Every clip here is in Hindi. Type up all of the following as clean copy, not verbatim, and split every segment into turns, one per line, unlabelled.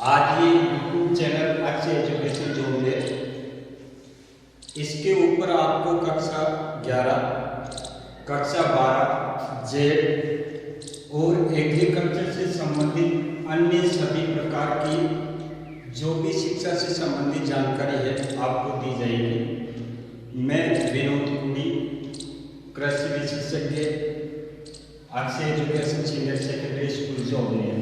आज ये यूट्यूब चैनल अक्षय एजुकेशन जो है इसके ऊपर आपको कक्षा 11, कक्षा 12 जेड और एग्रीकल्चर से संबंधित अन्य सभी प्रकार की जो भी शिक्षा से संबंधित जानकारी है आपको दी जाएगी। मैं विनोद कुड़ी, कृषि विशेषज्ञ, Akshay education senior secondary school Jobner.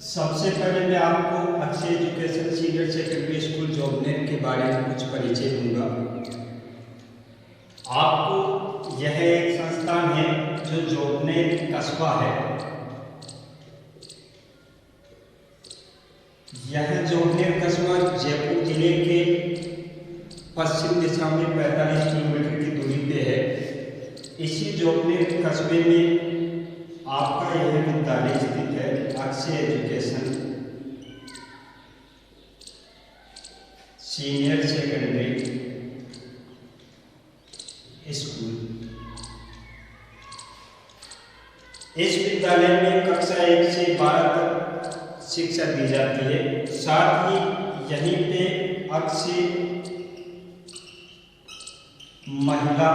सबसे पहले मैं आपको Akshay education senior secondary school Jobner के बारे में कुछ परिचय दूंगा। आपको यह एक संस्थान है जो जोबनेर कस्बा है। यह जोबनेर कस्बा जयपुर जिले के पश्चिम दिशा में 45 किलोमीटर की दूरी पे है। इसी जोबनेर कस्बे में आपका यह विद्यालय स्थित है, Akshay education senior secondary school. इस विद्यालय में कक्षा 1 से 12 तक शिक्षा दी जाती है। साथ ही यहीं पे अक्षय महिला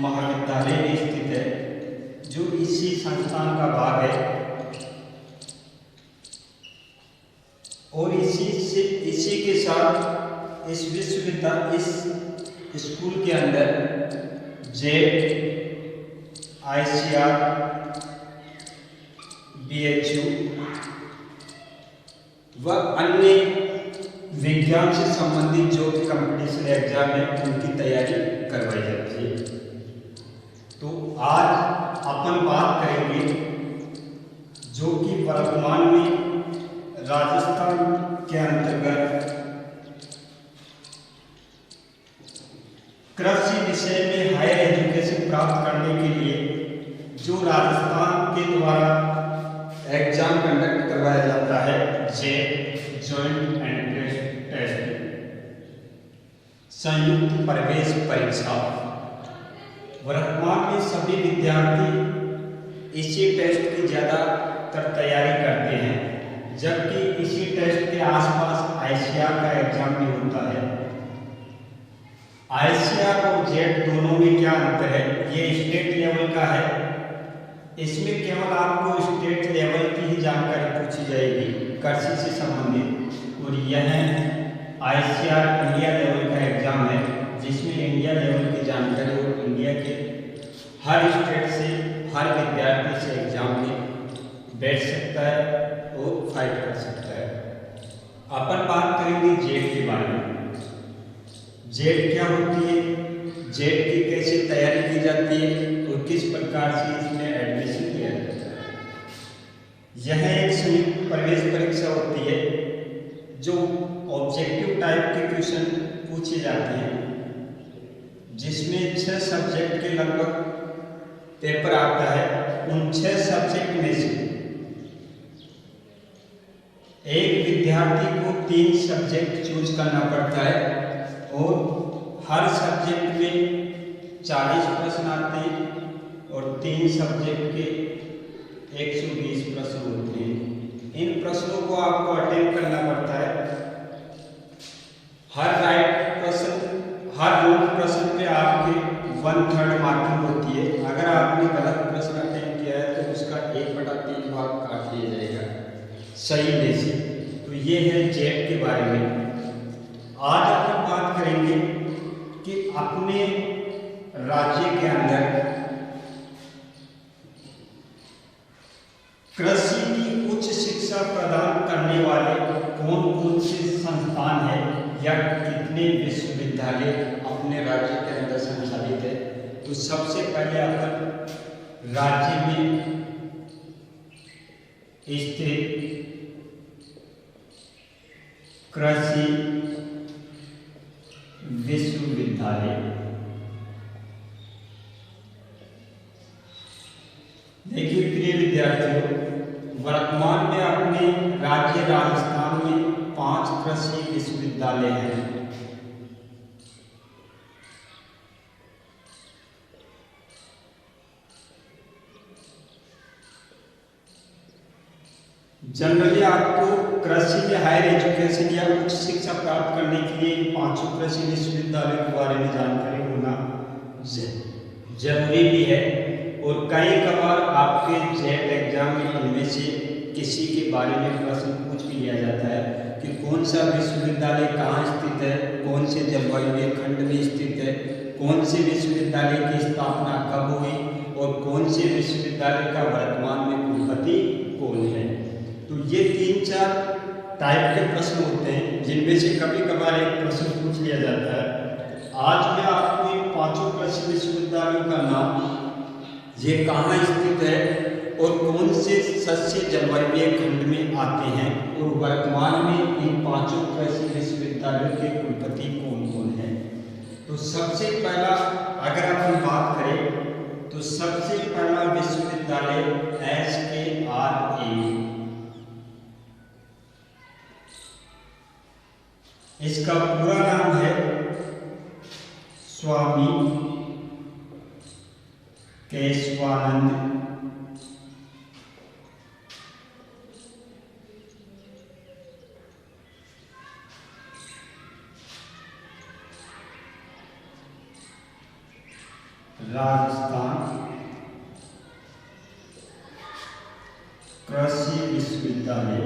महाविद्यालय भी स्थित है जो इसी संस्थान का भाग है। और इसी के साथ इस विश्वविद्यालय इस स्कूल के अंदर जेड, ICR, BHU व अन्य विज्ञान से संबंधित जो कंपटीशन एग्जाम है उनकी तैयारी करवाई जाती है। तो आज अपन बात करेंगे जो कि वर्तमान में राजस्थान के अंतर्गत कृषि विषय में हायर एजुकेशन प्राप्त करने के लिए जो राजस्थान के द्वारा एग्जाम कंडक्ट करवाया जाता है, जेड जॉइंट एंट्रेंस टेस्ट, संयुक्त प्रवेश परीक्षा। वर्तमान में सभी विद्यार्थी इसी टेस्ट की ज़्यादातर तैयारी करते हैं, जबकि इसी टेस्ट के आसपास ICR का एग्जाम भी होता है। ICR और जेड दोनों में क्या अंतर है? ये स्टेट लेवल का है। इसमें केवल आपको स्टेट लेवल की ही जानकारी पूछी जाएगी कृषि से संबंधित, और यह ICR इंडिया लेवल का एग्जाम है जिसमें इंडिया लेवल की जानकारी और इंडिया के हर स्टेट से हर विद्यार्थी से एग्जाम में बैठ सकता है और फाइट कर सकता है। अपन बात करेंगे जेड के बारे में। जेड क्या होती है, जेड की कैसे तैयारी की जाती है और किस प्रकार से इसमें एडमिशन किया जाता है। यह एक संयुक्त प्रवेश परीक्षा होती है जो ऑब्जेक्टिव टाइप के क्वेश्चन पूछे जाते हैं, जिसमें 6 सब्जेक्ट के लगभग पेपर आता है। उन 6 सब्जेक्ट में से एक विद्यार्थी को 3 सब्जेक्ट चूज करना पड़ता है और हर सब्जेक्ट में 40 प्रश्न आते हैं और 3 सब्जेक्ट के 120 प्रश्न होते हैं। इन प्रश्नों को आपको अटेम्प्ट करना पड़ता है। हर राइट प्रश्न, हर रॉन्ग प्रश्न पे आपके 1/3 मार्किंग होती है। अगर आपने गलत प्रश्न अटेम्प्ट किया है तो उसका 1/3 भाग काट दिया जाएगा सही में से। तो ये है जेड के बारे में। आज अपन बात करेंगे कि अपने राज्य के अंदर कृषि की उच्च शिक्षा प्रदान करने वाले कौन कौन से संस्थान है या कितने विश्वविद्यालय अपने राज्य के अंदर संचालित है। तो सबसे पहले अपन राज्य में स्थित कृषि विश्वविद्यालय, देखिए प्रिय विद्यार्थियों, वर्तमान में अपने राज्य राजस्थान में 5 कृषि विश्वविद्यालय हैं। जनरली आपको कृषि में हायर एजुकेशन या उच्च शिक्षा प्राप्त करने के लिए इन 5 कृषि विश्वविद्यालयों के बारे में जानकारी होना जरूरी भी है। और कई कबार आपके जेट एग्जाम में इनमें से किसी के बारे में प्रश्न पूछ भी लिया जाता है कि कौन सा विश्वविद्यालय कहाँ स्थित है, कौन से जलवायु खंड में स्थित है, कौन से विश्वविद्यालय की स्थापना कब हुई और कौन से विश्वविद्यालय का वर्तमान में कुलपति कौन है। तो ये 3-4 टाइप के प्रश्न होते हैं जिनमें से कभी कभार एक प्रश्न पूछ लिया जाता है। आज मैं आपको इन 5 कृषि विश्वविद्यालयों का नाम, ये कहाँ स्थित है और कौन से सस्य जलवायु खंड में आते हैं और वर्तमान में इन 5 कृषि विश्वविद्यालयों के कुलपति कौन कौन हैं। तो सबसे पहला अगर आप बात करें तो सबसे पहला विश्वविद्यालय SKRA, इसका पूरा नाम है स्वामी केशवानंद राजस्थान कृषि विश्वविद्यालय।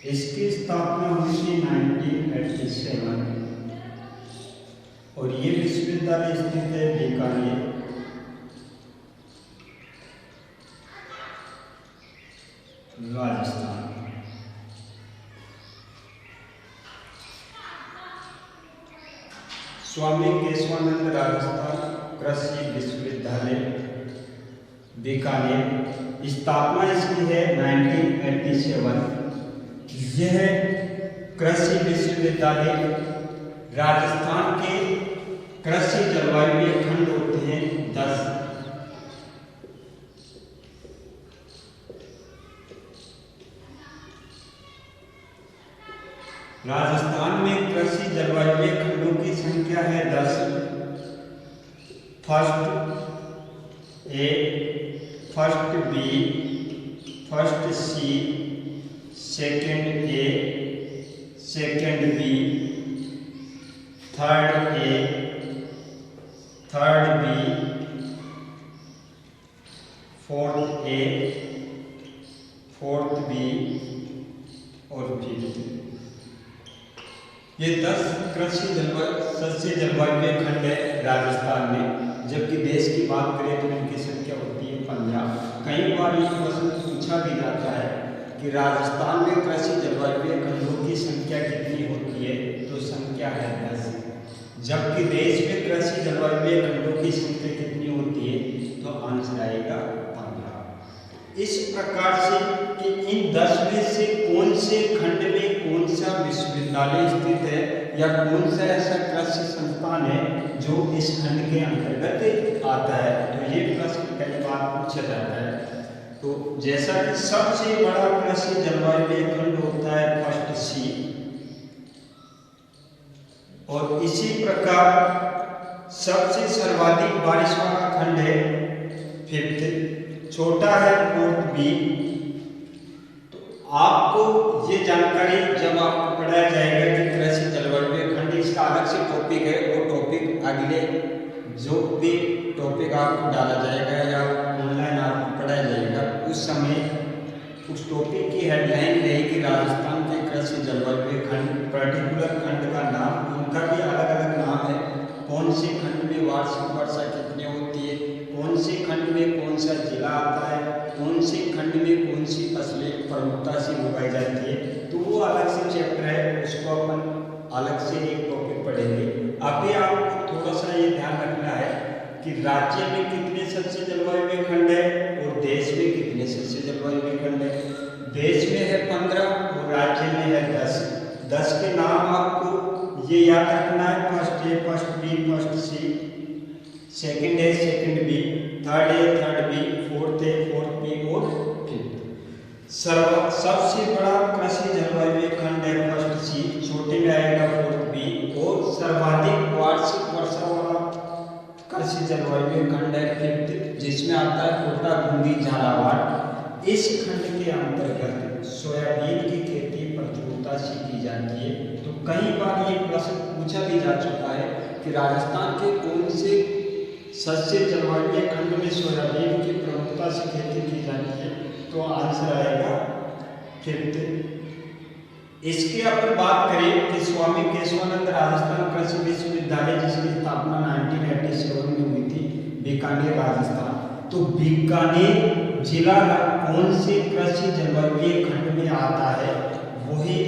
इसकी स्थापना हुई थी 1987 और ये विश्वविद्यालय स्थित है बीकानेर, राजस्थान। स्वामी केशवानंद राजस्थान कृषि विश्वविद्यालय बीकानेर, स्थापना इसकी है 1987। यह कृषि विश्वविद्यालय राजस्थान के कृषि जलवायु खंड होते हैं 10। राजस्थान में कृषि जलवायु खंडों की संख्या है 10। First A, first B, first C, second A, second B, third A, third B, fourth A, fourth B और फिफ्थ। ये 10 कृषि सस्य जलवायु खंड है राजस्थान में। जबकि देश की बात करें तो इनकी संख्या होती है 15। कई बार ये प्रश्न पूछा भी जाता है कि राजस्थान में कृषि जलवायु खंडों की संख्या कितनी होती है, तो संख्या है 10। जबकि देश में कृषि जलवायु खंडों की संख्या कितनी होती है, तो आंसर आएगा 15। इस प्रकार से कि इन 10 में से कौन से खंड में कौन सा विश्वविद्यालय स्थित है या कौन सा ऐसा कृषि संस्थान है जो इस खंड के अंतर्गत आता है, तो ये प्रश्न कई बार पूछा जाता है। तो जैसा कि सबसे बड़ा कृषि जलवायु खंड होता है फर्स्ट सी, और इसी प्रकार सबसे सर्वाधिक बारिश वाला खंड है फिफ्थ, छोटा है फोर्थ बी। तो आपको ये जानकारी जब आपको पढ़ाया जाएगा कि कृषि जलवायु खंड, इसका अलग से टॉपिक है, वो टॉपिक अगले जो भी टॉपिक आपको डाला जाएगा या ऑनलाइन आपको पढ़ाया जाएगा, उस समय उस टॉपिक की हेडलाइन रहेगी राजस्थान के कृषि जलवायु खंड। पर्टिकुलर खंड का नाम, उनका भी अलग अलग नाम है। कौन से खंड में वार्षिक वर्षा कितनी होती है, कौन से खंड में कौन सा जिला आता है, कौन से खंड में कौन सी फसलें प्रमुखता से उगाई जाती है, तो वो अलग से चैप्टर है, उसको अपन अलग से एक टॉपिक पढ़ेंगे। अभी आपको थोड़ा सा ये ध्यान रखना है कि राज्य में कितने सस्य जलवायु खंड है और देश में कितने सस्य जलवायु खंड है। देश में है 15 और राज्य में है 10। 10 के नाम आपको ये याद रखना है, first A, first B, first C, second A, second B, third A, third B, fourth A, fourth B और फिफ्थ। सबसे बड़ा कृषि जलवायु खंड है फर्स्ट सी, छोटे में आएगा फोर्थ बी, और सर्वाधिक वार्षिक वर्षा वाला कृषि जलवायु खंड है फिफ्थ, जिसमें आता है कोटा बूंदी झालावाड़। इस खंड के अंतर्गत सोयाबीन की खेती प्रचुरता से की जाती है। तो कई बार ये प्रश्न पूछा भी जा चुका है कि राजस्थान के कौन से शस्य जलवायु खंड में सोयाबीन की प्रमुखता से खेती की जाती है, तो आंसर आएगा फिफ्थ। इसके अपन बात करें कि स्वामी केशवानंद राजस्थान कृषि विश्वविद्यालय, जिसकी स्थापना 1987 में हुई थी, बीकानेर राजस्थान। तो बीकानेर जिला कौन से कृषि जलवायु खंड में आता है, वही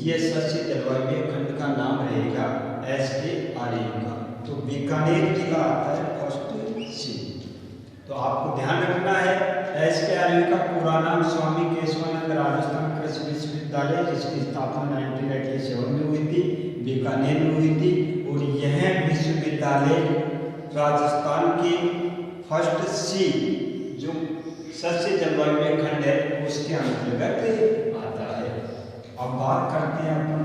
ये शस्य जलवायु खंड का नाम रहेगा SKRU का। तो बीकानेर जिला आता है फर्स्ट सी। तो आपको ध्यान रखना है SKRU का पूरा नाम स्वामी केशवानंद राजस्थान कृषि विश्वविद्यालय, जिसकी स्थापना 1987 में हुई थी, बीकानेर में हुई थी। और यह विश्वविद्यालय राजस्थान के फर्स्ट सी जो शस्य जलवायु खंड है उसके अंतर्गत आता है। अब बात करते हैं अपन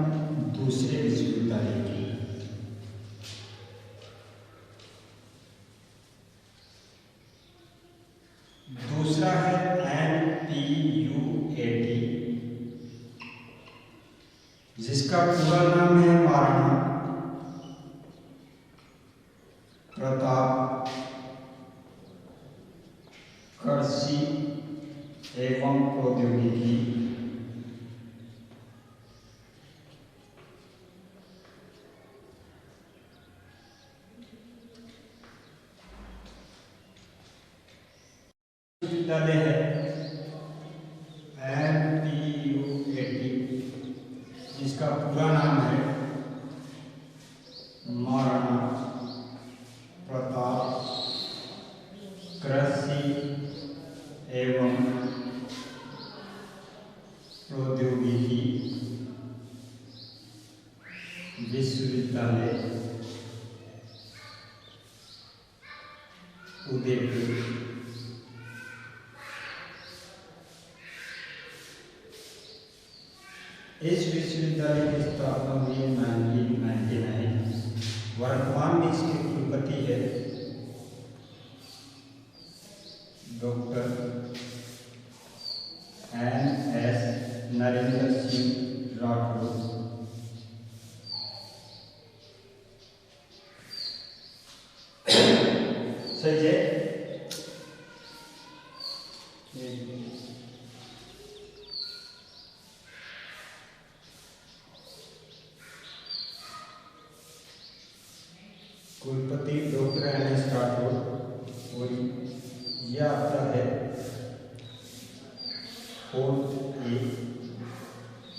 दूसरे विश्वविद्यालय की। दूसरा है NPUAT, जिसका पूरा नाम है महाराणा प्रताप कृषि एवं प्रौद्योगिकी विश्वविद्यालय है NPUAT, जिसका पूरा नाम है महाराणा प्रताप कृषि एवं प्रौद्योगिकी विश्वविद्यालय उदयपुर। इस विश्वविद्यालय की स्थापना हुई 1999। वर्तमान में इसके कुलपति है डॉक्टर NS नरेंद्र सिंह राठौर। सही है। कुलपति डॉक्टर NS राठौर, और यह आता है फोर्थ ए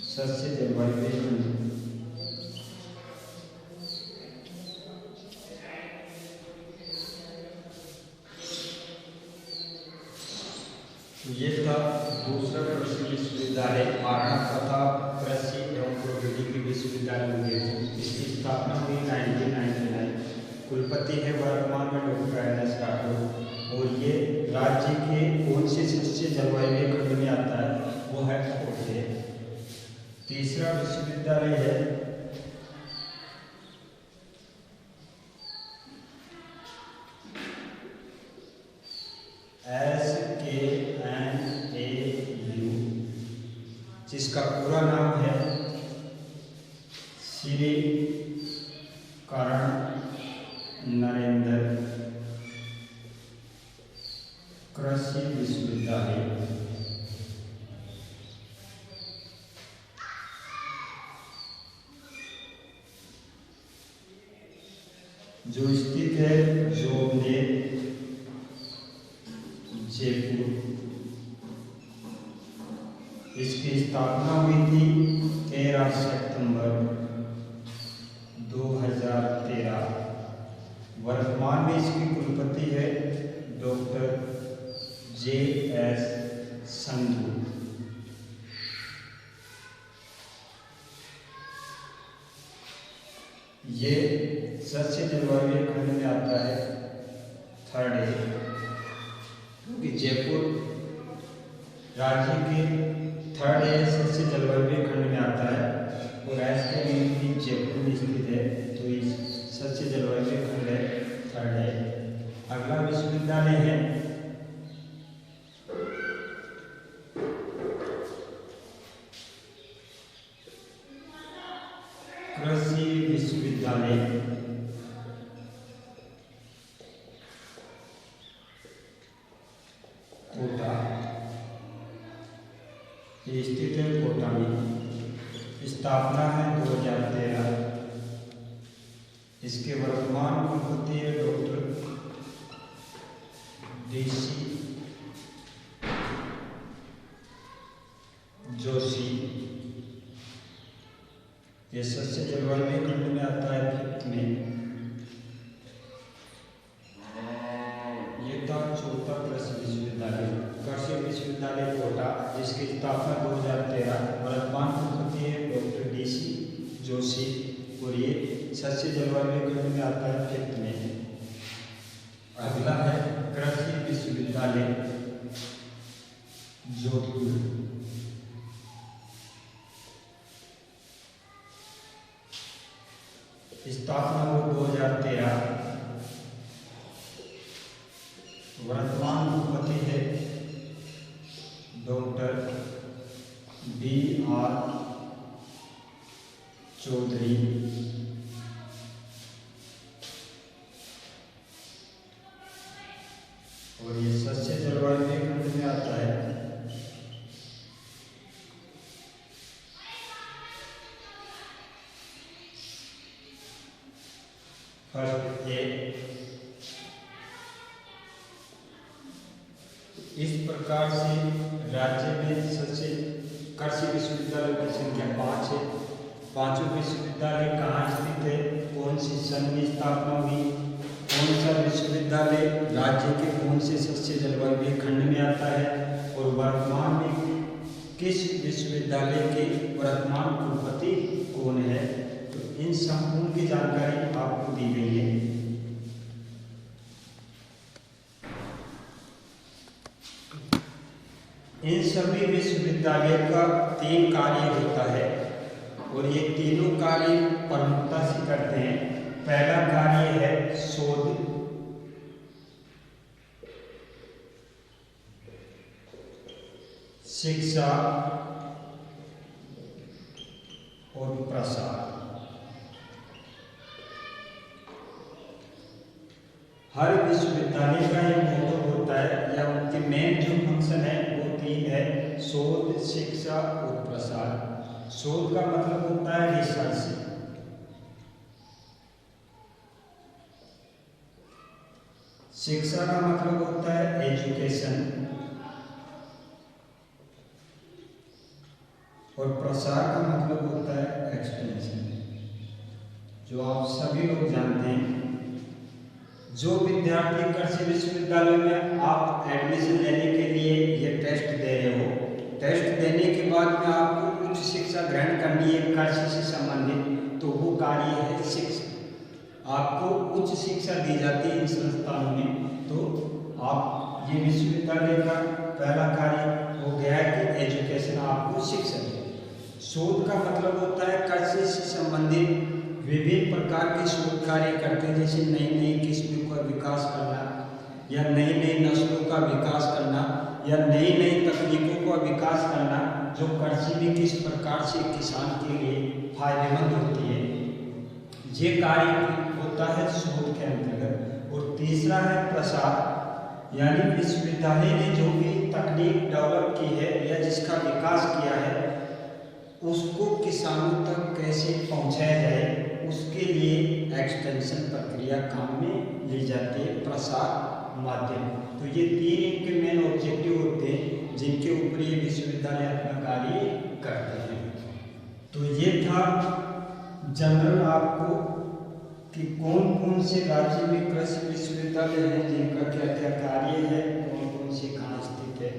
शस्य जलवायु खंड। ये था दूसरा कृषि विश्वविद्यालय महाराणा प्रताप कृषि एवं प्रौद्योगिकी विश्वविद्यालय उदयपुर। इसकी स्थापना हुई 1999। कुलपति है वर्तमान में डॉक्टर NS राठौर, और ये राज्य के कौन से शस्य जलवायु खंड में आता है, वो है फोर्थ है। तीसरा विश्वविद्यालय है SKNAU, जिसका पूरा नाम है श्री करण नरेंद्र कृषि विश्वविद्यालय। जो स्थित है जोबनेर जयपुर। इसकी स्थापना हुई थी 13 सितंबर 2013। वर्तमान में इसकी कुलपति है डॉक्टर JS संधू। ये शस्य जलवायु खंड में आता है थर्ड है, क्योंकि जयपुर राज्य के थर्ड सबसे जलवायु खंड में आता है और राज्य के जयपुर में स्थित है, तो इस सबसे जलवायु खंड है, थर्ड है। अगला विश्वविद्यालय है कृषि विश्वविद्यालय कोटा, ये स्थित है कोटा में। स्थापना है 2013। इसके वर्तमान कुलपति है डॉक्टर DC जोशी। ये सस्य जलवायु खंड में आता है, फिफ्थ में। ये था चौथा कृषि विश्वविद्यालय कोटा, जिसकी स्थापना 2013। वर्तमान कुलपति है डॉक्टर DC जोशी और ये सस्य जलवायु खंड में आता है, फिफ्थ में। अगला है कृषि विश्वविद्यालय जोधपुर। स्थापना हो 2013। वर्तमान कुलपति है डॉक्टर BR चौधरी। और ये सस्य जलवायु खंड में आता है। फर्स्ट ए। इस प्रकार से राज्य में सबसे कृषि विश्वविद्यालय की संख्या 5 है। पांचों विश्वविद्यालय कहाँ स्थित है, कौन सी सन में स्थापना हुई, कौन सा विश्वविद्यालय राज्य के कौन से सस्य जलवायु खंड में आता है और वर्तमान में किस विश्वविद्यालय के वर्तमान कुलपति कौन है, तो इन संपूर्ण की जानकारी आपको दी गई है। इन सभी विश्वविद्यालय का 3 कार्य होता है और ये तीनों कार्य प्रमुखता से करते हैं। पहला कार्य है शोध, शिक्षा और प्रसार। हर विश्वविद्यालय का एक मोटो होता है या उनके मेन जो फंक्शन है वो 3 है, शोध, शिक्षा और प्रसार। शोध का मतलब होता है रिसर्च, शिक्षा का मतलब होता है एजुकेशन और प्रसार का मतलब होता है एक्सटेंशन। जो आप सभी लोग जानते हैं, जो विद्यार्थी कृषि विश्वविद्यालय में आप एडमिशन लेने के लिए ये टेस्ट दे रहे हो, टेस्ट देने के बाद में आपको उच्च शिक्षा ग्रहण करनी है कृषि से संबंधित, तो वो कार्य है शिक्षा। आपको उच्च शिक्षा दी जाती है इन संस्थानों में, तो आप ये विश्वविद्यालय का पहला कार्य हो गया है कि एजुकेशन, आपको शिक्षा। शोध का मतलब होता है कृषि से संबंधित विभिन्न प्रकार के शोध कार्य करते हैं, जैसे नई नई किस्मों का विकास करना या नई नई नस्लों का विकास करना या नई नई तकनीकों का विकास करना, जो कृषि में किस प्रकार से किसान के लिए फायदेमंद होती है, ये कार्य होता है शोध के अंतर्गत। और तीसरा है प्रसार, यानी विश्वविद्यालय ने जो भी तकनीक डेवलप की है या जिसका विकास किया है उसको किसानों तक कैसे पहुंचाया जाए, उसके लिए एक्सटेंशन प्रक्रिया काम में ली जाती है, प्रसार माध्यम। तो ये 3 इनके मेन ऑब्जेक्टिव होते हैं जिनके ऊपर ये विश्वविद्यालय अपना कार्य करते हैं। तो ये था जनरल आपको कि कौन कौन से राज्य में कृषि विश्वविद्यालय हैं, जिनका क्या क्या कार्य है, कौन कौन से कहाँ स्थित है।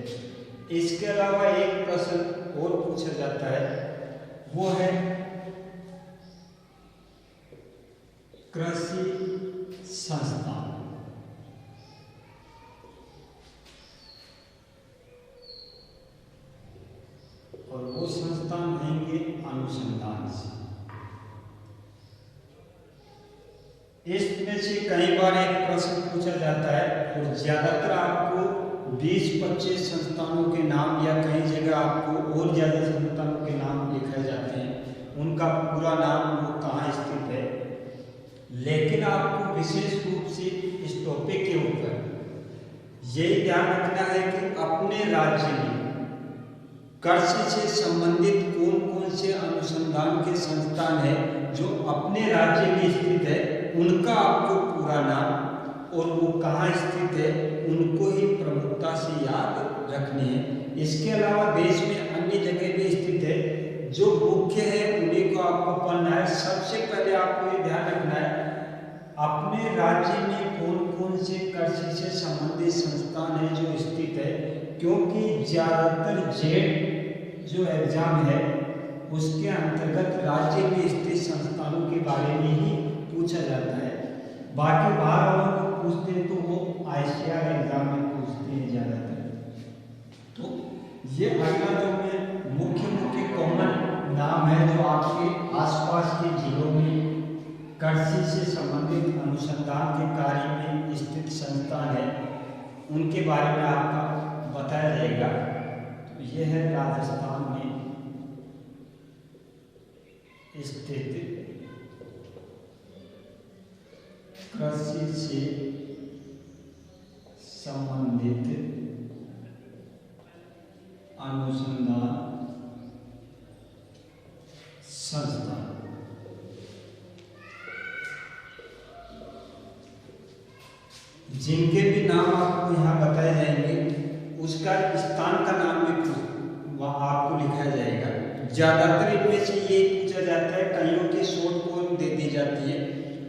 इसके अलावा एक प्रश्न और पूछा जाता है, वो है कृषि संस्थान। और वो संस्थान रहेंगे अनुसंधान से। इसमें से कई बार एक प्रश्न पूछा जाता है और ज्यादातर आपको 20-25 संस्थानों के नाम या कई जगह आपको और ज्यादा संस्थानों के नाम लिखे जाते हैं, उनका पूरा नाम वो कहाँ स्थित है। लेकिन आपको विशेष रूप से इस टॉपिक के ऊपर यही ध्यान रखना है कि अपने राज्य में कृषि से संबंधित कौन कौन से अनुसंधान के संस्थान है जो अपने राज्य में स्थित है, उनका आपको पूरा नाम और वो कहाँ स्थित है उनको ही प्रमुखता से याद रखने हैं। इसके अलावा देश में अन्य जगह भी स्थित है, जो मुख्य है उन्हीं को आपको पढ़ना है। सबसे पहले आपको ये ध्यान रखना है अपने राज्य में कौन कौन से कृषि से संबंधित संस्थान है जो स्थित है, क्योंकि ज़्यादातर जेड जो एग्जाम है उसके अंतर्गत राज्य में स्थित संस्थानों के बारे में ही पूछा जाता है। बाकी बाहर वालों को पूछते हैं तो वो ICAR एग्जाम में पूछते हैं ज़्यादातर। तो ये अगला जो में मुख्य कॉमन नाम है जो आपके आसपास के जिलों में कृषि से संबंधित अनुसंधान के कार्य में स्थित संस्थान है, उनके बारे में आपका बताया जाएगा। तो ये है राजस्थान में स्थित कृषि से संबंधित अनुसंधान संस्थान। जिनके भी नाम आपको यहाँ बताए जाएंगे उसका स्थान का नाम भी वहाँ आपको लिखा जाएगा। ज़्यादातर इनमें से ये पूछा जाता है, कईयों की शॉर्ट फॉर्म दे दी जाती है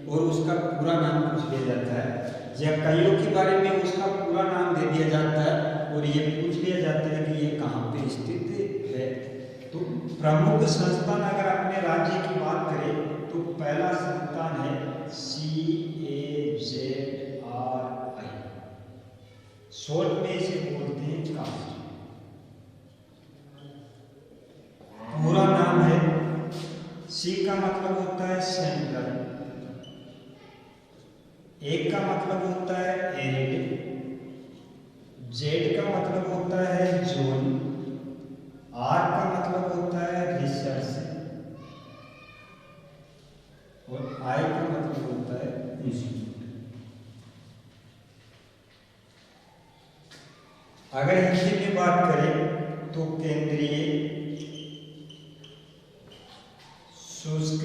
और उसका पूरा नाम पूछ लिया जाता है, या कईयों के बारे में उसका पूरा नाम दे दिया जाता है और ये पूछ लिया जाता है कि ये कहाँ पे स्थित है। तो प्रमुख संस्थान अगर अपने राज्य की बात करें तो पहला संस्थान है CAZRI, शॉर्ट में इसे बोलते हैं कास्ट। पूरा नाम है, C का मतलब होता है सेंट्रल, A का मतलब होता है एरिड, Z का मतलब होता है जोन, R का मतलब होता है रिसर्च और I का मतलब होता है इंस्टीट्यूट। अगर हिंदी में बात करें तो केंद्रीय शुष्क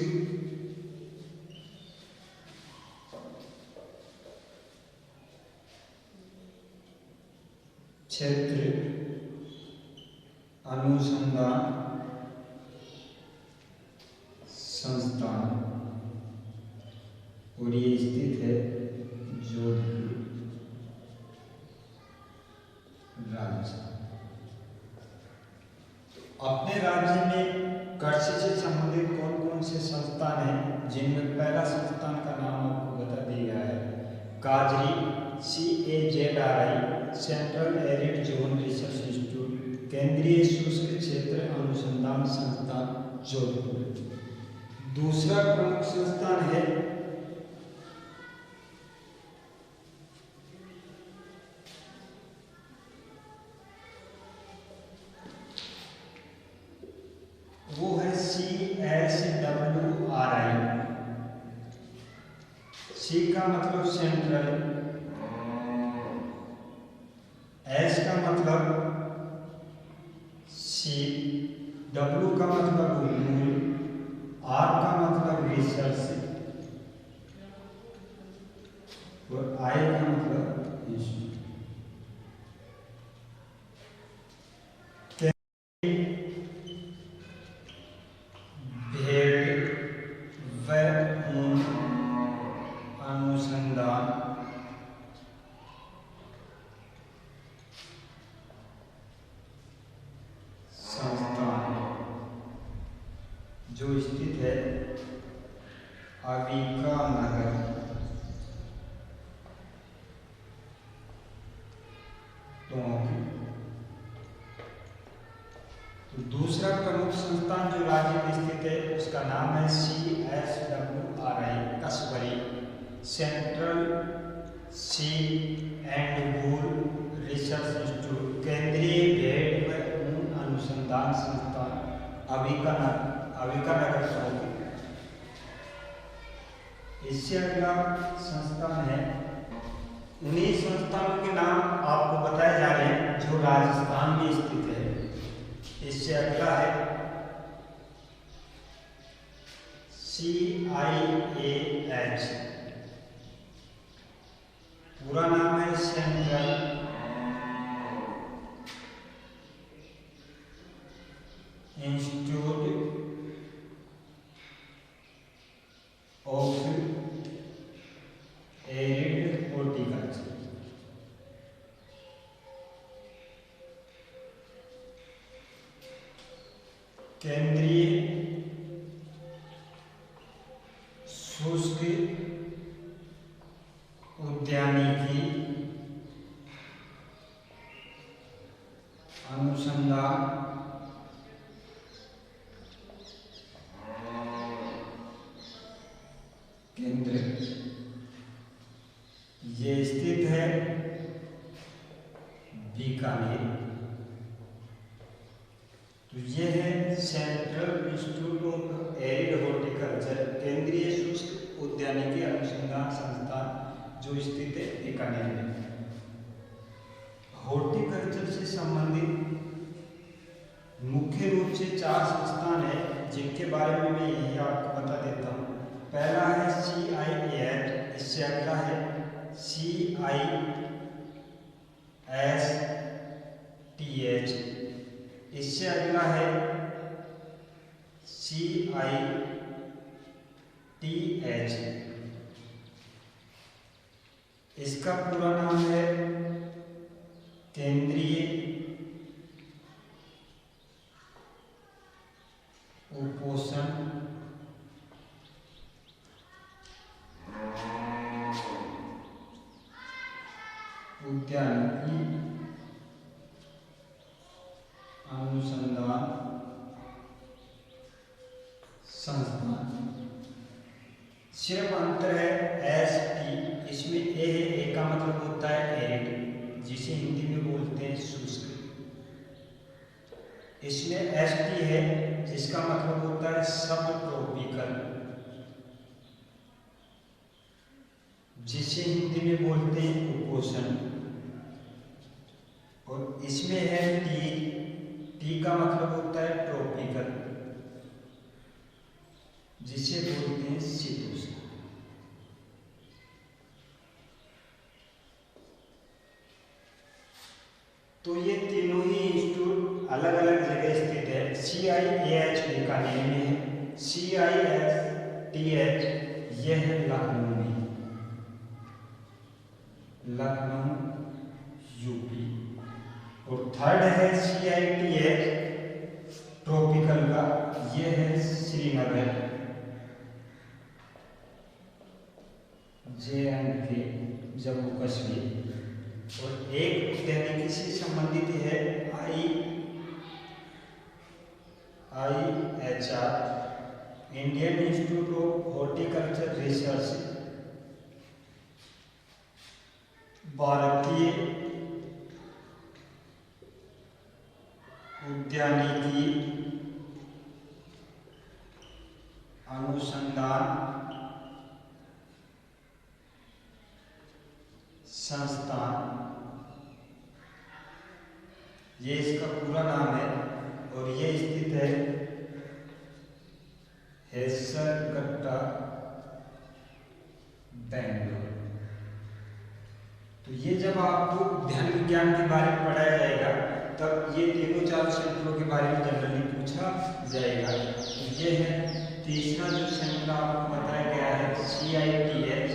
क्षेत्र अनुसंधान संस्थान और ये स्थित है जोधपुर राजस्थान। अपने राज्य में कृषि से संबंधित कौन कौन से संस्थान हैं, जिनमें पहला संस्थान का नाम आपको बता दिया है काजरी CAZRI, central arid zone research institute, केंद्रीय शुष्क क्षेत्र अनुसंधान संस्थान जोधपुर। दूसरा प्रमुख संस्थान है वो है CSWRI। C का मतलब सेंट्रल, S का मतलब शीप, W का मतलब मूल, R का मतलब रिसर्च और I का मतलब इंस्टीट्यूट। अनुसंधान संस्थान जो स्थित है अविका नगर टोंक। तो दूसरा प्रमुख संस्थान जो राज्य में स्थित है उसका नाम है CSWRI कसवरी, central sheep and wool research institute, केंद्रीय भेड़ व ऊन अनुसंधान संस्थान, अविका नगर होगी। इससे अगला संस्थान है, उन्हीं संस्थानों के नाम आपको बताए जा रहे हैं जो राजस्थान में स्थित है। इससे अगला है CIAH, पूरा नाम है central institute of arid horticulture. केंद्रीय शुष्क उद्यानिकी अनुसंधान केंद्र, ये स्थित है बीकानेर। तो ये है central institute of arid horticulture, केंद्रीय शुष्क उद्यानिकी अनुसंधान संस्थान जो स्थित है बीकानेर में। हॉर्टिकल्चर से संबंधित मुख्य रूप से 4 संस्थान है जिनके बारे में मैं यही आपको बता देता हूँ। पहला है CIAH, इससे अगला है CISTH, इससे अगला है CITH, इसका पूरा नाम है केंद्रीय उपोषण उद्यानिकी अनुसंधान संस्थान। सिर्फ अंतर है ST, इसमें ए है, ए का मतलब होता है एरिड, जिसे हिंदी में बोलते हैं शुष्क। इसमें ST है जिसका मतलब होता है सब ट्रॉपिकल, जिसे हिंदी में बोलते हैं उपोषण। और इसमें है टी का मतलब होता है ट्रॉपिकल, जिसे बोलते हैं शीतोष्ण। तो ये तीनों ही इंस्टीट्यूट अलग अलग जगह स्थित है। CIAH बीकानेर में है, CISTH यह है लखनऊ में, लखनऊ यूपी। और थर्ड है CITH ट्रॉपिकल का, यह है श्रीनगर JNK जम्मू कश्मीर। और एक उद्यानिकी से संबंधित है IIHR, Indian institute of horticulture research, भारतीय उद्यानिकी अनुसंधान संस्थान, ये इसका पूरा नाम है। और ये स्थित है हेसरगट्टा, बेंगलोर। तो ये जब आपको उद्यान विज्ञान के बारे में पढ़ाया जाएगा तब ये तीनों 4 क्षेत्रों के बारे में जनरली पूछा जाएगा। ये है तीसरा जो सेंटर आपको बताया गया है CITH,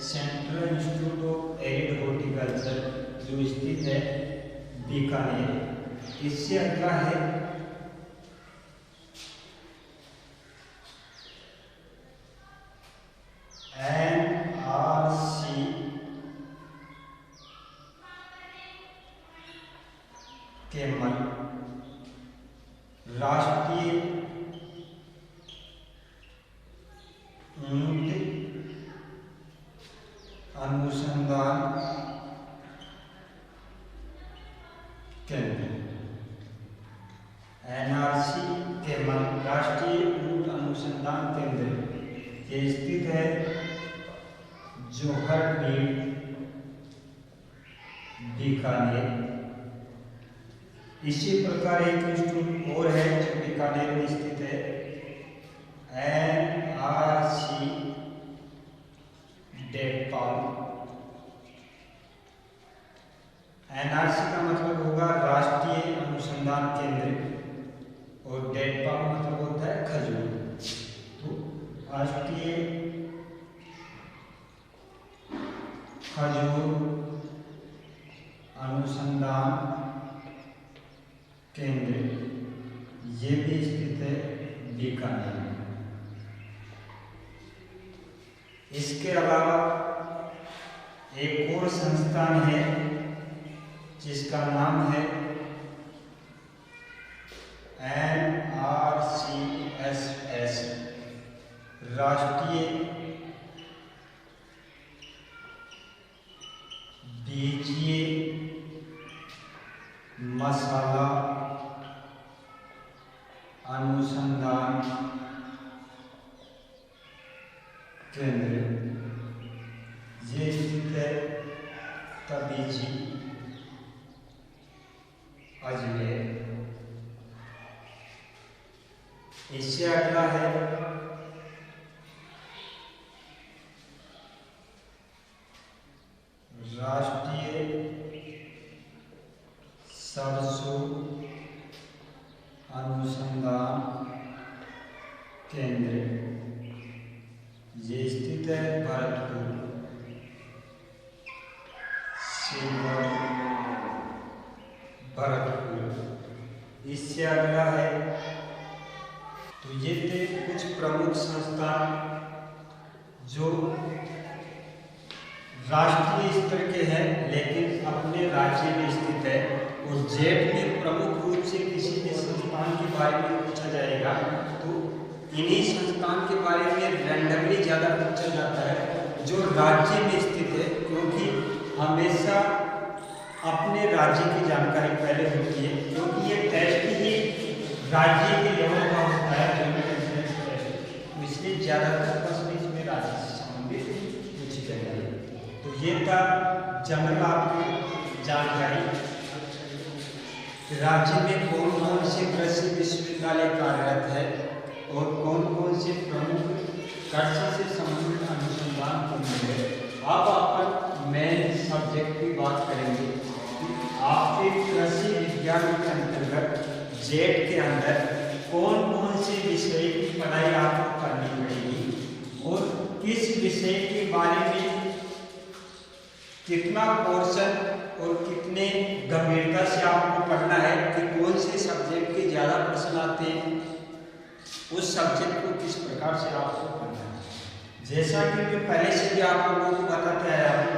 central institute of arid horticulture जो स्थित है बीकानेर। इससे अगला है NRC, केमल, राष्ट्रीय ऊंट अनुसंधान केंद्र, एनआरसी के राष्ट्रीय ऊंट अनुसंधान केंद्र ये स्थित है जोहरबीड, बीकानेर। इसी प्रकार एक इंस्टीट्यूट और है जो बीकानेर में स्थित है, एनआरसी डेटपाल। एनआरसी का मतलब होगा राष्ट्रीय अनुसंधान केंद्र और डेटपाल मतलब होता है खजूर। तो राष्ट्रीय खजूर अनुसंधान केंद्र ये भी स्थित है बीकानेर में। इसके अलावा एक और संस्थान है जिसका नाम है NRCSS, राष्ट्रीय बीजीय मसाला अनुसंधान केंद्र, ये स्थित है तबीजी, अजमेर। इससे अगला है राष्ट्रीय सरसों अनुसंधान केंद्र, ये स्थित है भरतपुर, भरतपुर। इससे अगला है, तो ये थे कुछ प्रमुख संस्थान जो राष्ट्रीय स्तर के हैं लेकिन अपने राज्य में स्थित है। और जेट में प्रमुख रूप से किसी भी संस्थान के बारे में पूछा जाएगा तो इन्हीं संस्थान के बारे में रैंडमली ज़्यादा पूछा जाता है जो राज्य में स्थित है, क्योंकि हमेशा अपने राज्य की जानकारी पहले होती है, क्योंकि ये टेस्ट ही राज्य के लेवल का होता है जनरल एंट्रेंस टेस्ट, तो इसलिए ज़्यादातर प्रश्न इसमें राज्य से संबंधित पूछे जाएंगे। तो ये था जनरल आपकी जानकारी। राज्य में कौन कौन से कृषि विश्वविद्यालय कार्यरत है और कौन कौन से प्रमुख कृषि से संबंधित अनुसंधान केंद्र है। अब अपन मेन सब्जेक्ट की बात करेंगे कि आपके कृषि विज्ञान के अंतर्गत जेट के अंदर कौन कौन से विषय की पढ़ाई आपको करनी पड़ेगी और किस विषय के बारे में कितना पोर्शन और कितने गंभीरता से आपको पढ़ना है कि कौन से सब्जेक्ट के ज़्यादा प्रश्न आते हैं, उस सब्जेक्ट को किस प्रकार से आपको पढ़ना है। जैसा कि मैं पहले से भी आप लोगों को बताते आया हूँ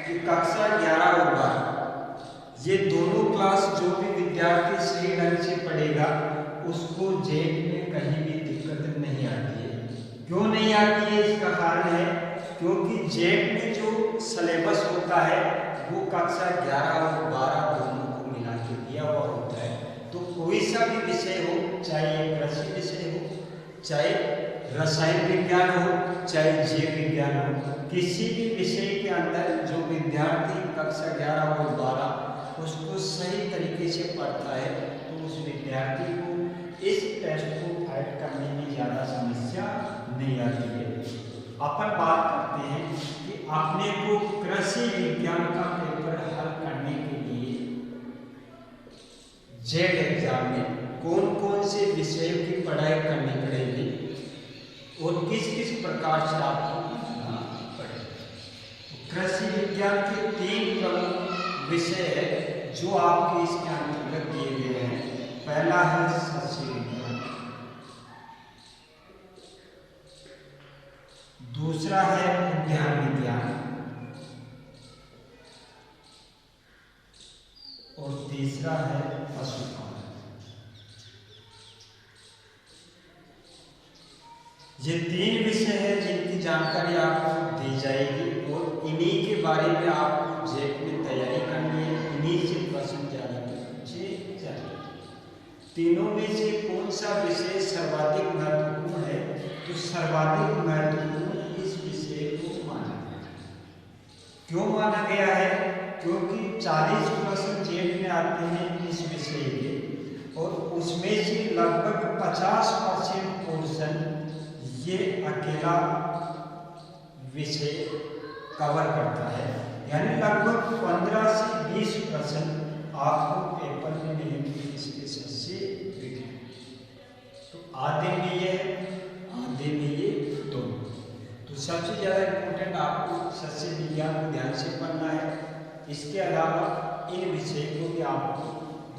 कि कक्षा 11 और 12 ये दोनों क्लास जो भी विद्यार्थी सही ढंग से पढ़ेगा उसको जेट में कहीं भी दिक्कत नहीं आती है। क्यों नहीं आती है, इसका कारण है क्योंकि जेट में जो सिलेबस होता है वो कक्षा 11 और 12 दोनों को मिला के दिया हुआ होता है। तो कोई सा भी विषय हो, चाहे कृषि विषय हो, चाहे रसायन विज्ञान हो, चाहे जीव विज्ञान हो, किसी भी विषय के अंदर जो विद्यार्थी कक्षा 11 और 12 उसको सही तरीके से पढ़ता है तो उस विद्यार्थी को इस टेस्ट को फाइट करने में ज़्यादा समस्या नहीं आती है। अपन बात करते हैं कि अपने को कृषि विज्ञान का पेपर हल करने के लिए जेट एग्जाम में कौन कौन से विषयों की पढ़ाई करनी पड़ेगी और किस किस प्रकार से आपको पढ़ना पड़ेगा। कृषि विज्ञान के 3 प्रमुख विषय है जो आपके इसके अंतर्गत दिए गए हैं। पहला है सस्य विज्ञान, दूसरा है उद्यान विज्ञान और तीसरा है पशुपालन। ये 3 विषय है जिनकी जानकारी आपको दी जाएगी और इन्हीं के बारे में आप जेट में तैयारी करनी है, इन्हीं से प्रश्न जारी पूछे जाएंगे। तीनों में से कौन सा विषय सर्वाधिक महत्वपूर्ण है? तो सर्वाधिक महत्वपूर्ण इस विषय को माना गया। क्यों माना गया है? क्योंकि 40 प्रश्न जेट में आते हैं इस विषय के और उसमें से लगभग 50% पोर्शन ये अकेला विषय कवर करता है, यानी लगभग 15 से 20% आपको पेपर में मिलेंगे इसके सस्य विज्ञान। तो आधे में ये है, आधे में ये दो। तो सबसे ज़्यादा इम्पोर्टेंट आपको सस्य विज्ञान को ध्यान से पढ़ना है। इसके अलावा इन विषय को भी आपको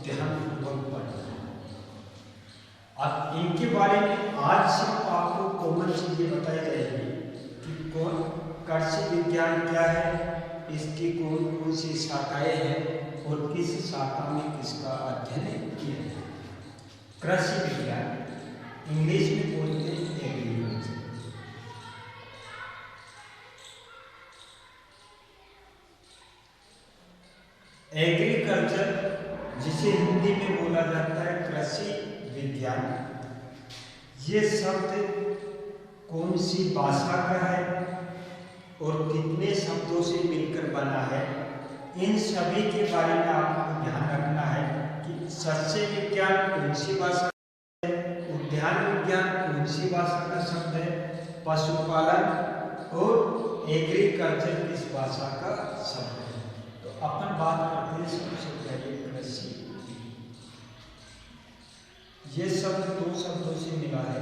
ध्यानपूर्वक पढ़ना है। अब इनके बारे में आज सिर्फ आपको कॉमन चीजें बताई जाएगी कि कौन कृषि विज्ञान क्या है, इसकी कौन कौन सी शाखाएं हैं और किस शाखा में किसका अध्ययन किया है। कृषि विज्ञान इंग्लिश में बोलते हैं एग्रीकल्चर। एग्रीकल्चर जिसे हिंदी में बोला जाता है कृषि विज्ञान, ये शब्द कौन सी भाषा का है और कितने शब्दों से मिलकर बना है, इन सभी के बारे में आपको ध्यान रखना है कि सस्य विज्ञान कौन सी भाषा है, उद्यान विज्ञान कौन सी भाषा का शब्द है, पशुपालन और एग्रीकल्चर किस भाषा का शब्द है। तो अपन बात करते हैं सबसे पहले कृषि। ये शब्द दो शब्दों से मिला है,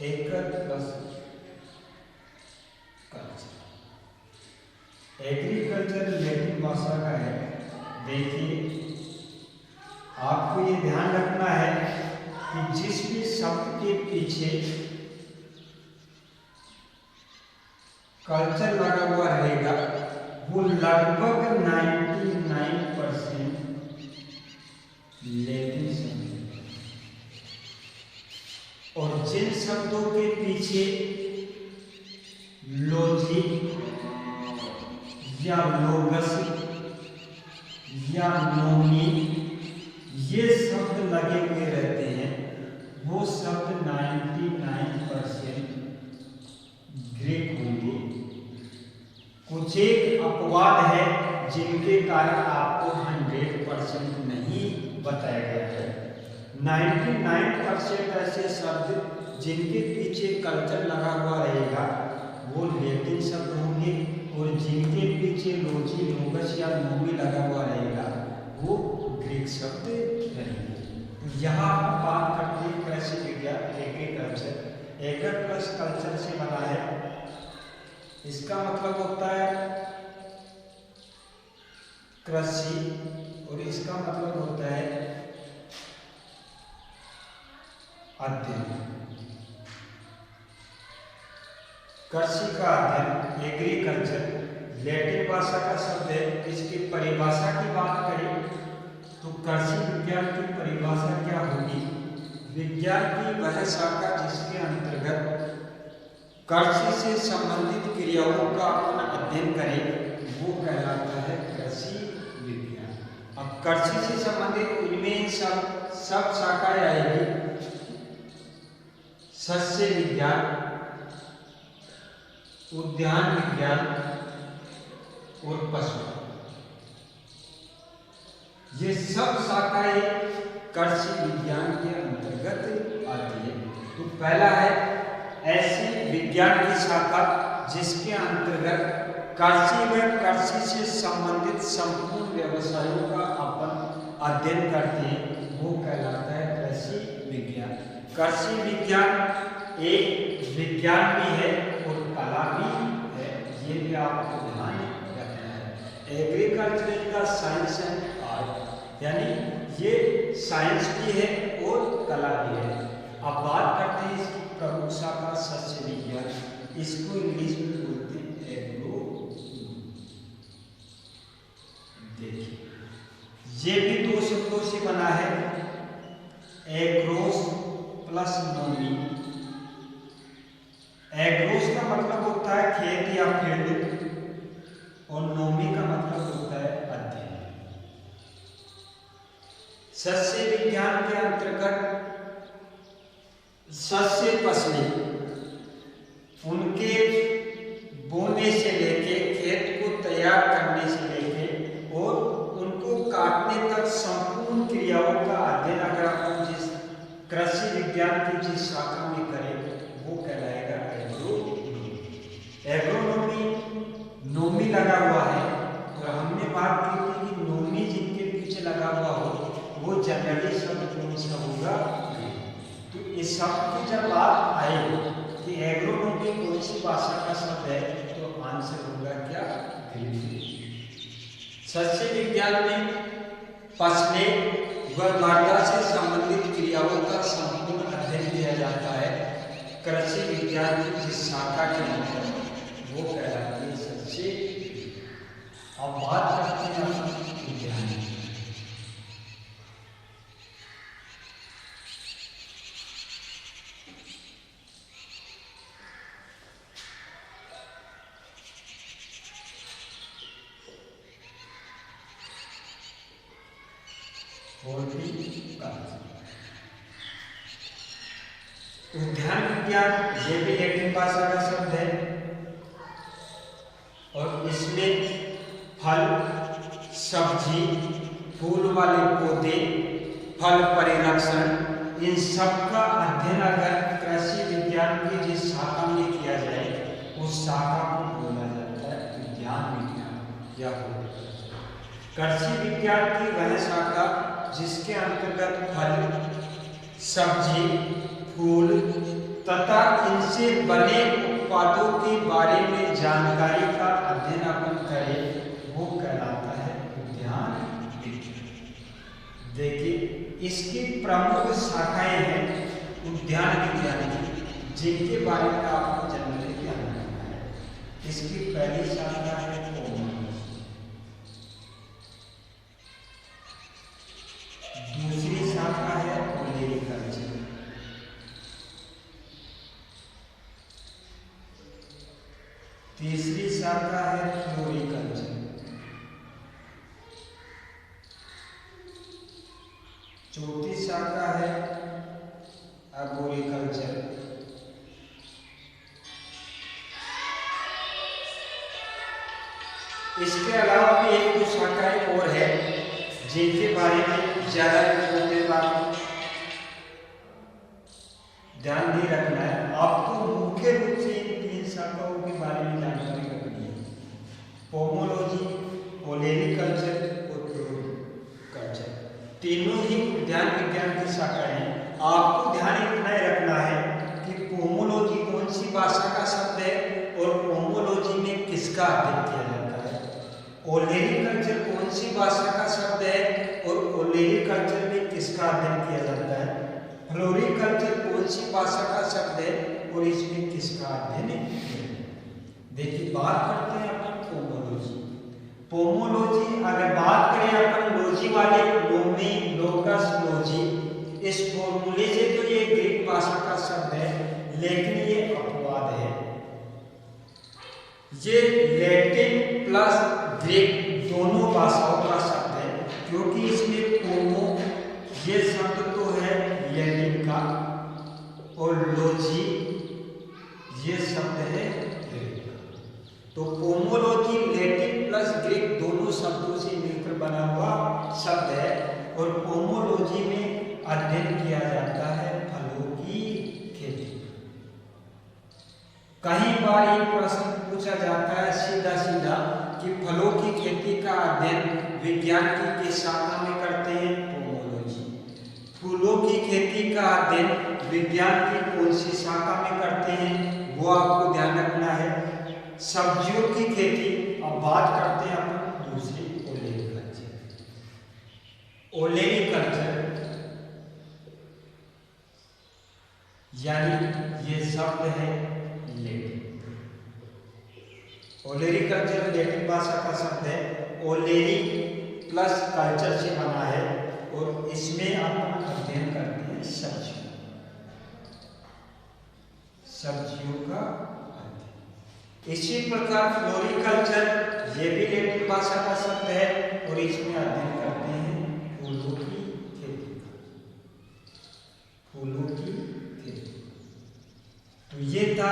एकर प्लस कल्चर। एग्रीकल्चर लैटिन भाषा का है। देखिए आपको ये ध्यान रखना है कि जिस भी शब्द के पीछे कल्चर लगा हुआ रहेगा वो लगभग 99% लैटिन शब्द, और जिन शब्दों के पीछे लॉजिक या लोगस या नोमी ये शब्द लगे हुए रहते हैं, वो शब्द 99% ग्रीक होंगे। कुछ एक अपवाद है जिनके कारण आपको 100% नहीं बताया गया है। 99% ऐसे शब्द जिनके पीछे कल्चर लगा हुआ रहेगा वो लैटिन शब्द होंगे, और जिनके पीछे लोजी लोगस या नोमी लगा हुआ रहेगा वो ग्रीक शब्द रहेंगे। यहाँ हम बात करते हैं कृषि विज्ञान एग्रीकल्चर। एगर प्लस कल्चर से बना है, इसका मतलब होता है कृषि और इसका मतलब होता है अध्ययन। कृषि का अध्ययन एग्रीकल्चर लैटिन भाषा का शब्द है। इसकी परिभाषा की बात करें तो कृषि विज्ञान की परिभाषा क्या होगी? विज्ञान की वह शाखा जिसके अंतर्गत कृषि से संबंधित क्रियाओं का अपन अध्ययन करें वो कहलाता है कृषि विज्ञान। अब कृषि से संबंधित इनमें सब शाखाएं आएगी, सस्य विज्ञान, उद्यान विज्ञान और पशु, ये सब शाखाएं कृषि विज्ञान के अंतर्गत आती है। तो पहला है ऐसी विज्ञान की शाखा जिसके अंतर्गत कृषि व कृषि से संबंधित संपूर्ण व्यवसायों का अपन अध्ययन करते हैं, वो कहलाता है कृषि विज्ञान। कृषि विज्ञान एक विज्ञान भी है और कला भी है, ये भी आपको ध्यान रखना है। एग्रीकल्चर का साइंस एंड आर्ट, यानी ये साइंस भी है और कला भी है। अब बात करते हैं इसकी प्रमुख शाखा सस्य विज्ञान, इसको इंग्लिश में बोलते हैं एग्रोनॉमी। देखिए ये भी दो शब्दों से बना है, एग्रोस प्लस नोमी। होता है खेत या फील्ड, और नोमी का मतलब होता है अध्ययन। सस्य विज्ञान के अंतर्गत सस्य फसलें उनके बोने से लेके खेत को तैयार करने से लेके और उनको काटने तक संपूर्ण क्रियाओं का अध्ययन अगर आप जिस कृषि विज्ञान की जिस शाखा में करें वो कहलाएगा एग्रोनोमी। एग्रोनोमी नोमी लगा हुआ है, और हमने बात की थी कि नोमी जिनके पीछे लगा हुआ हो वो जनरली शब्द कौन सा होगा। तो इस शब्द की जब बात आई कि एग्रोनोमी कौन सी भाषा का शब्द है, तो आंसर होगा क्या, ग्रीक। सस्य विज्ञान में फसलें व मृदा से संबंधित क्रियाओं का संपूर्ण अध्ययन किया जाता है। कृषि विज्ञान की जिस शाखा के अंतर्गत वो कहलाती है सस्य। अब बात करते हैं विज्ञान की। उद्यान विज्ञान ये भी लैटिन भाषा का शब्द है, और इसमें फल, सब्जी, फूल वाले पौधे, फल परिरक्षण, इन सब का अध्ययन अगर कृषि विज्ञान की जिस शाखा में किया जाए उस शाखा को बोला जाता है उद्यान विज्ञान या कृषि विज्ञान की वह शाखा जिसके अंतर्गत फल, सब्जी, फूल तथा इनसे बने उत्पादों के बारे में जानकारी का अध्ययन अपन करें वो कहलाता है उद्यान विज्ञान। देखिए इसकी प्रमुख शाखाएं हैं उद्यान विज्ञान की, जिनके बारे में आपको जनरली ध्यान रखना है। इसकी पहली शाखा है पोमोलॉजी, दूसरी शाखा है ओलेरीकल्चर, तीसरी शाखा है फ्लोरिकल्चर, चौथी शाखा है एग्रोकल्चर, इसके अलावा भी एक दो शाखाएं और है जिनके बारे में ज्यादा ध्यान नहीं रखना है। आपको मुख्य रूप से इन तीन शाखाओं के बारे में जानकारी रखनी है, पोमोलॉजी, ओलेरीकल्चर और फ्लोरिकल्चर। तीनों ही उद्यान विज्ञान की शाखाएं हैं। आपको ध्यान इतना ही रखना है कि पोमोलॉजी कौन सी भाषा का शब्द है और पोमोलॉजी में किसका अध्ययन किया जाता है, ओलेरीकल्चर कौन सी भाषा का शब्द है और ओलेरीकल्चर में किसका अध्ययन किया जाता है, फ्लोरिकल्चर कौन सी भाषा का शब्द है और इसमें किसका अध्ययन है। देखिए बात करते हैं अपन पोमोलॉजी। पोमोलॉजी अगर बात करें अपन लॉजी वाले, नोमी, लोकस, लॉजी, इस फॉर्मूले से तो ये ग्रीक भाषा का शब्द है, लेकिन ये अपवाद है। ये लैटिन प्लस ग्रीक दोनों भाषाओं का शब्द है, क्योंकि इसमें पोमो ये शब्द तो है लैटिन का और लॉजी ये शब्द है ग्रीक का। तो पोमोलॉजी लैटिन प्लस ग्रीक दोनों शब्दों से मिलकर बना हुआ शब्द है, और पोमोलॉजी में अध्ययन किया जाता है फलों की खेती। कई बार ये प्रश्न पूछा जाता है सीधा सीधा कि फलों की खेती का अध्ययन विज्ञान की किस शाखा में करते हैं, पोमोलॉजी। फूलों की खेती का अध्ययन विज्ञान की कौन सी शाखा में करते हैं वो आपको ध्यान रखना है। सब्जियों की खेती, अब बात करते हैं अपन दूसरी ओलेरीकल्चर। ओलेरीकल्चर यानी ये शब्द है लैटिन। ओलेरीकल्चर लैटिन भाषा का शब्द है, ओलेरी प्लस कल्चर से बना है, और इसमें अपन अध्ययन करते हैं सब्जियों का अध्ययन। इसी प्रकार फ्लोरिकल्चर, ये भी लैटिन भाषा का शब्द है और इसमें अध्ययन करते हैं फूलों की खेती, फूलों की खेती। तो ये था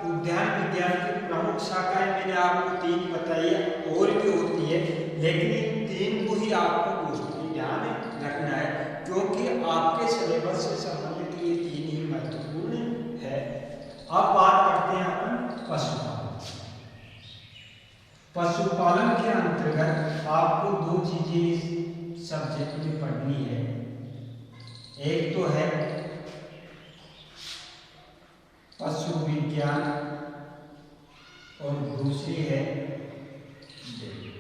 उद्यान विज्ञान की प्रमुख शाखाएं, मैंने आपको 3 बताई है, और भी होती है, लेकिन इन 3 को ही आपको मोस्टली ध्यान रखना है, क्योंकि आपके सिलेबस से संबंधित ये 3 ही महत्वपूर्ण है। अब बात करते हैं अपन पशुपालन। पशुपालन के अंतर्गत आपको 2 चीजें इस सब्जेक्ट में पढ़नी है। एक तो है पशु विज्ञान और दूसरी है डेयरी।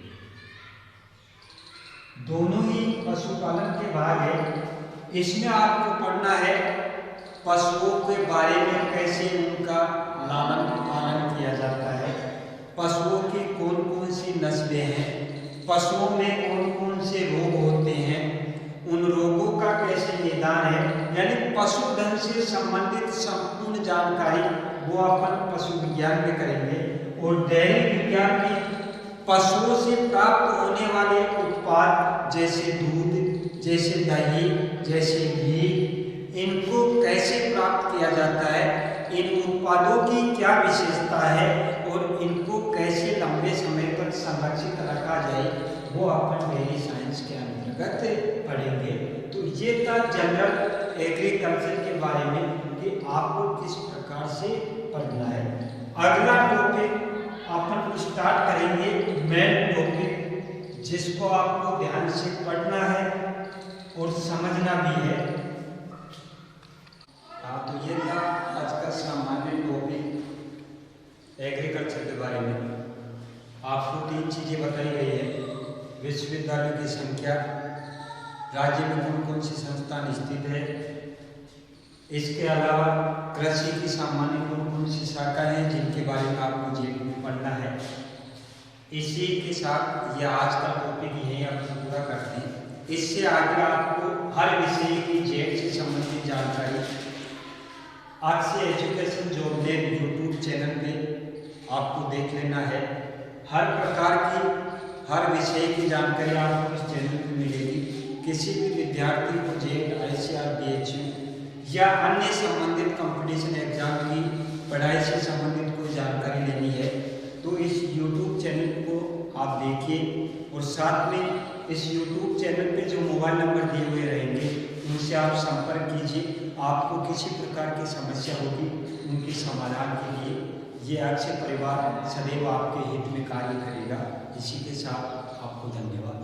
दोनों ही पशुपालन के भाग है। इसमें आपको पढ़ना है पशुओं के बारे में, कैसे उनका लालन पालन किया जाता है, पशुओं की कौन कौन सी नस्लें हैं, पशुओं में कौन कौन से रोग होते हैं, उन रोगों का कैसे निदान है, यानी पशुधन से संबंधित संपूर्ण जानकारी वो अपन पशु विज्ञान में करेंगे। और डेयरी विज्ञान में पशुओं से प्राप्त होने वाले उत्पाद जैसे दूध, जैसे दही, जैसे घी, इनको कैसे प्राप्त किया जाता है, इन उत्पादों की क्या विशेषता है और इनको कैसे लंबे समय तक संरक्षित रखा जाए, वो अपन डेयरी साइंस के अंतर्गत पढ़ेंगे। तो ये था जनरल एग्रीकल्चर के बारे में कि आपको किस प्रकार से पढ़ना है। अगला टॉपिक अपन स्टार्ट करेंगे, मेन टॉपिक, जिसको आपको ध्यान से पढ़ना है और समझना भी है। तो ये था आज का सामान्य टॉपिक एग्रीकल्चर के बारे में। आपको 3 चीजें बताई गई है, विश्वविद्यालयों की संख्या, राज्य में कौन कौन सी संस्थान स्थित है, इसके अलावा कृषि की सामान्य कौन कौन सी शाखाएं हैं जिनके बारे में आपको जेड में पढ़ना है। इसी के साथ ये आज का टॉपिक यही आप पूरा करते हैं। इससे आगे आपको हर विषय की जेड से संबंधित जानकारी आज से education job lab YouTube channel पे आपको देख लेना है। हर प्रकार की, हर विषय की जानकारी आपको इस चैनल पे मिलेगी। किसी भी विद्यार्थी को जेड, ICAR, BHU या अन्य संबंधित कंपटीशन एग्जाम की पढ़ाई से संबंधित कोई जानकारी लेनी है तो इस YouTube चैनल को आप देखिए, और साथ में इस YouTube चैनल पे जो मोबाइल नंबर दिए हुए रहेंगे उनसे आप संपर्क कीजिए। आपको किसी प्रकार की समस्या होगी, उनके समाधान के लिए ये अक्षय परिवार सदैव आपके हित में कार्य करेगा। इसी के साथ आपको धन्यवाद।